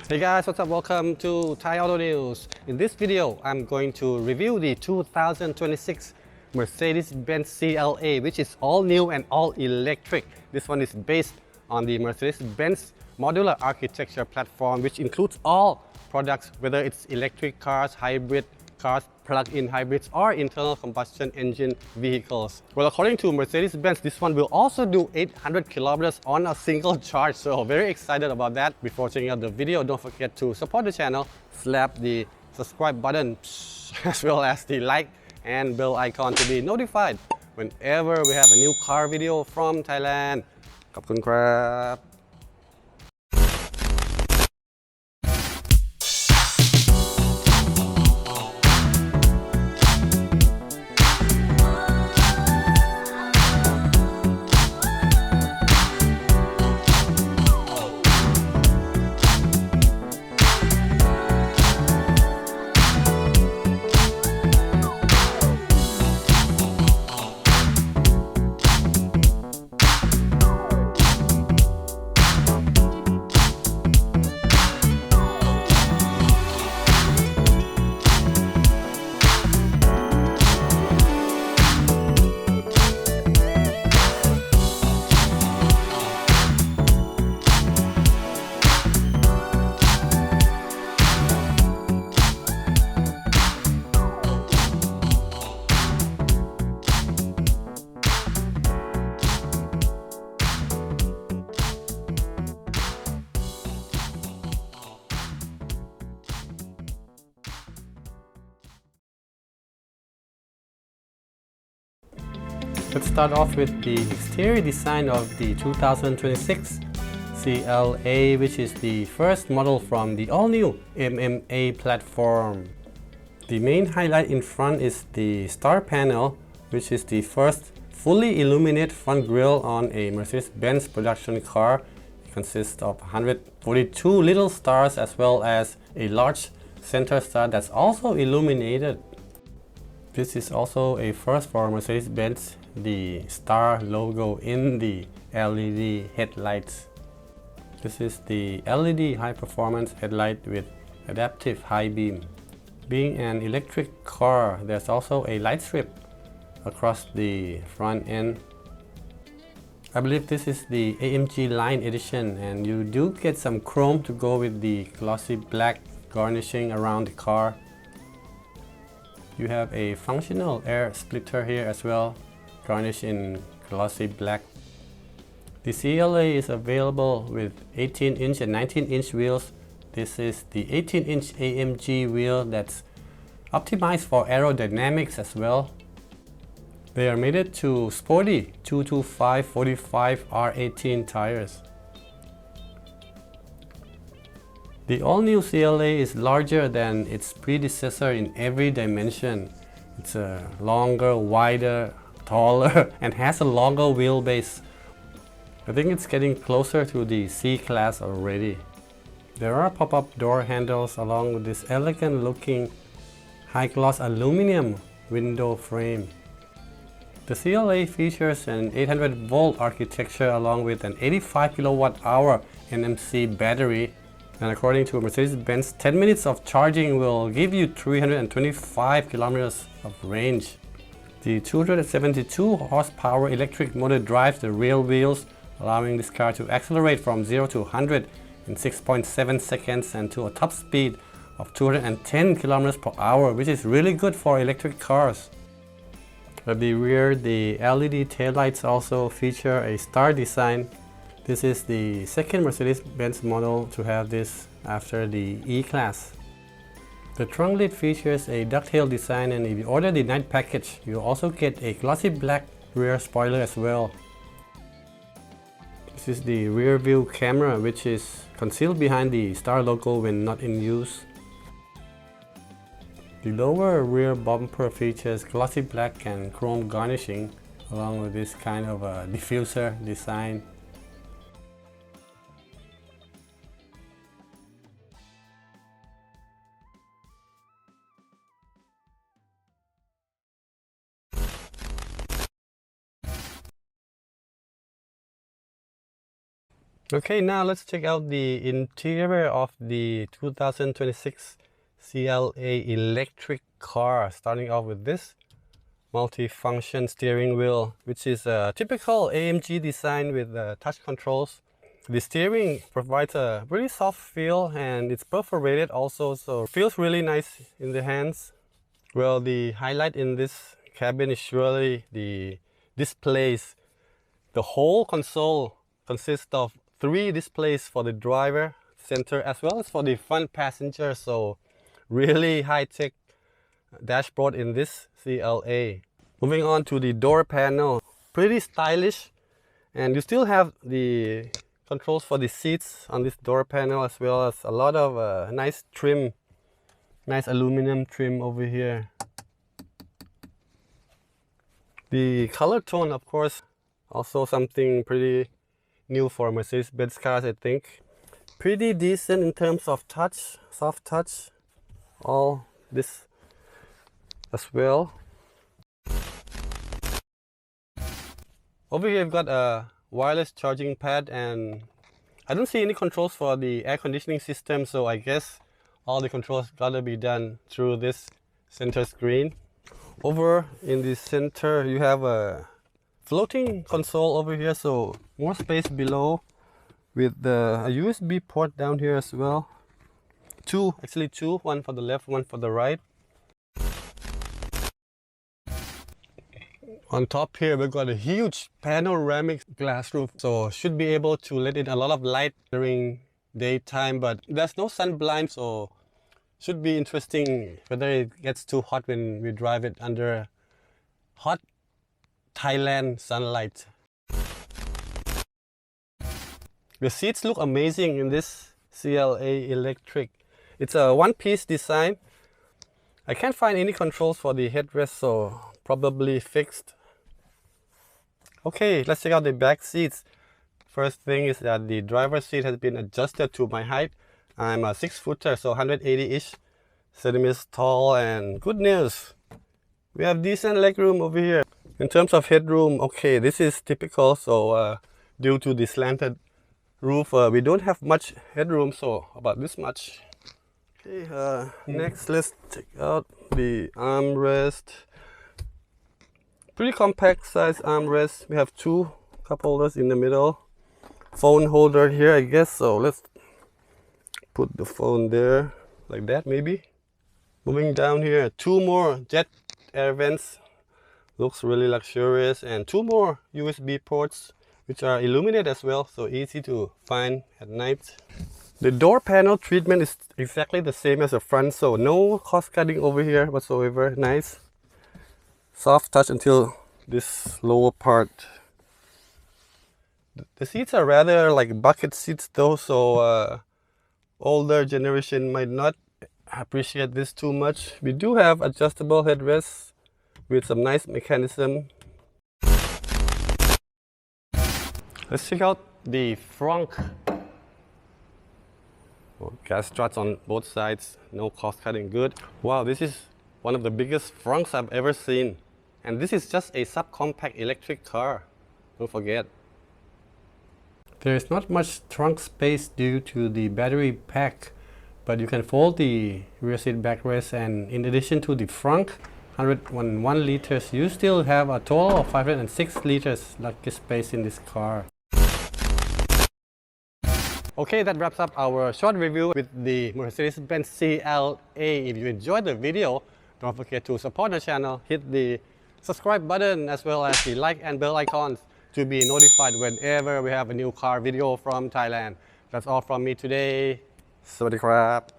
Hey guys, what's up? Welcome to Thai Auto News. In this video, I'm going to review the 2026 Mercedes-Benz CLA, which is all new and all electric. This one is based on the Mercedes-Benz Modular Architecture platform, which includes all products, whether it's electric cars, hybrid cars, plug-in hybrids, or internal combustion engine vehicles. Well, according to Mercedes-Benz, this one will also do 800 kilometers on a single charge, so very excited about that. Before checking out the video, don't forget to support the channel, slap the subscribe button, as well as the like and bell icon to be notified whenever we have a new car video from Thailand. ขอบคุณครับ Let's start off with the exterior design of the 2026 CLA, which is the first model from the all-new MMA platform. The main highlight in front is the star panel, which is the first fully illuminated front grille on a Mercedes-Benz production car. It consists of 142 little stars as well as a large center star that's also illuminated. This is also a first for Mercedes-Benz, the star logo in the LED headlights. This is the LED high performance headlight with adaptive high beam. Being an electric car, there's also a light strip across the front end. I believe this is the AMG line edition, and you do get some chrome to go with the glossy black garnishing around the car. You have a functional air splitter here as well, garnished in glossy black. The CLA is available with 18-inch and 19-inch wheels. This is the 18-inch AMG wheel that's optimized for aerodynamics as well. They are mated to sporty 225/45 R18 tires. The all-new CLA is larger than its predecessor in every dimension. It's longer, wider, taller, and has a longer wheelbase. I think it's getting closer to the C-Class already. There are pop-up door handles along with this elegant-looking high-gloss aluminum window frame. The CLA features an 800-volt architecture along with an 85 kWh NMC battery. And according to Mercedes-Benz, 10 minutes of charging will give you 325 kilometers of range. The 272 horsepower electric motor drives the rear wheels, allowing this car to accelerate from 0 to 100 in 6.7 seconds and to a top speed of 210 kilometers per hour, which is really good for electric cars. At the rear, the LED taillights also feature a star design. This is the second Mercedes-Benz model to have this after the E-Class. The trunk lid features a ducktail design, and if you order the night package, you also get a glossy black rear spoiler as well. This is the rear view camera, which is concealed behind the star logo when not in use. The lower rear bumper features glossy black and chrome garnishing, along with this kind of a diffuser design. Okay, now let's check out the interior of the 2026 CLA electric car. Starting off with this multi-function steering wheel, which is a typical AMG design with touch controls. The steering provides a really soft feel and it's perforated also, so it feels really nice in the hands. Well, the highlight in this cabin is surely the displays. The whole console consists of 3 displays for the driver center as well as for the front passenger, so really high-tech dashboard in this CLA. Moving on to the door panel, pretty stylish, and you still have the controls for the seats on this door panel as well as a lot of nice trim, nice aluminum trim over here. The color tone, of course, also something pretty new for Mercedes-Benz cars, I think. Pretty decent in terms of touch, soft touch, all this as well. Over here you've got a wireless charging pad, and I don't see any controls for the air conditioning system, so I guess all the controls gotta be done through this center screen. Over in the center you have a floating console over here, so more space below with a USB port down here as well. Actually two, one for the left, one for the right. On top here we've got a huge panoramic glass roof, so should be able to let in a lot of light during daytime, but there's no sun blind, so should be interesting whether it gets too hot when we drive it under hot Thailand sunlight. The seats look amazing in this CLA electric. It's a one-piece design. I can't find any controls for the headrest, so probably fixed. Okay, let's check out the back seats. First thing is that the driver's seat has been adjusted to my height. I'm a 6-footer, so 180-ish centimeters tall, and good news, we have decent legroom over here. In terms of headroom, okay, this is typical, so due to the slanted roof, we don't have much headroom, so about this much. Okay, next let's check out the armrest. Pretty compact size armrest. We have 2 cup holders in the middle. Phone holder here, I guess, so let's put the phone there, like that maybe. Moving down here, 2 more jet air vents. Looks really luxurious, and 2 more USB ports which are illuminated as well, so easy to find at night. The door panel treatment is exactly the same as the front, so no cost cutting over here whatsoever. Nice soft touch until this lower part. The seats are rather like bucket seats though, so older generation might not appreciate this too much. We do have adjustable headrests with some nice mechanism. Let's check out the frunk. Gas struts on both sides, no cost cutting, good. Wow, this is one of the biggest frunks I've ever seen. And this is just a subcompact electric car, don't forget. There is not much trunk space due to the battery pack, but you can fold the rear seat backrest, and in addition to the frunk, 101 liters, you still have a total of 506 liters luggage space in this car. Okay, that wraps up our short review with the Mercedes-Benz CLA. If you enjoyed the video, don't forget to support the channel, hit the subscribe button as well as the like and bell icons to be notified whenever we have a new car video from Thailand. That's all from me today. Sawadee krap.